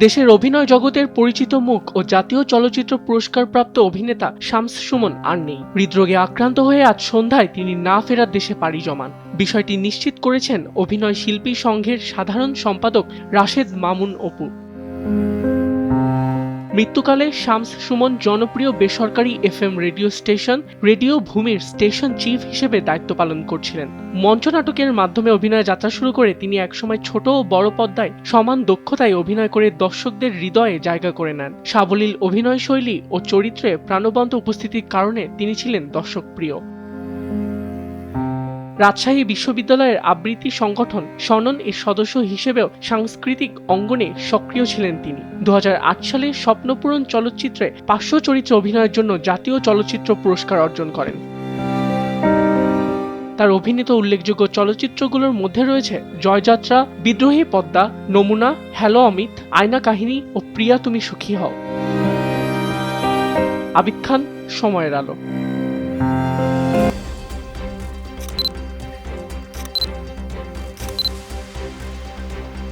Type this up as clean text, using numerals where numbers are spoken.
দেশের অভিনয় জগতের পরিচিত মুখ ও জাতীয় চলচ্চিত্র পুরস্কারপ্রাপ্ত অভিনেতা শামস সুমন আর নেই। হৃদরোগে আক্রান্ত হয়ে আজ সন্ধ্যায় তিনি না ফেরার দেশে পাড়ি জমান। বিষয়টি নিশ্চিত করেছেন অভিনয় শিল্পী সংঘের সাধারণ সম্পাদক রাশেদ মামুন অপু। মৃত্যুকালে শামস সুমন জনপ্রিয় বেসরকারি এফএম রেডিও স্টেশন রেডিও ভূমির স্টেশন চিফ হিসেবে দায়িত্ব পালন করছিলেন। মঞ্চনাটকের মাধ্যমে অভিনয় যাত্রা শুরু করে তিনি একসময় ছোট ও বড় পর্দায় সমান দক্ষতায় অভিনয় করে দর্শকদের হৃদয়ে জায়গা করে নেন। সাবলীল অভিনয় শৈলী ও চরিত্রে প্রাণবন্ত উপস্থিতির কারণে তিনি ছিলেন দর্শকপ্রিয়। রাজশাহী বিশ্ববিদ্যালয়ের আবৃত্তি সংগঠন শনন এর সদস্য হিসেবেও সাংস্কৃতিক অঙ্গনে সক্রিয় ছিলেন তিনি। 2008 সালে স্বপ্নপূরণ চলচ্চিত্রে পার্শ্ব চরিত্রে অভিনয়ের জন্য জাতীয় চলচ্চিত্র পুরস্কার অর্জন করেন। তার অভিনীত উল্লেখযোগ্য চলচ্চিত্রগুলোর মধ্যে রয়েছে জয়যাত্রা, বিদ্রোহী পদ্মা, নমুনা, হ্যালো অমিত, আয়না কাহিনী ও প্রিয়া তুমি সুখী হও। আবিদ খান, সময়ের আলো।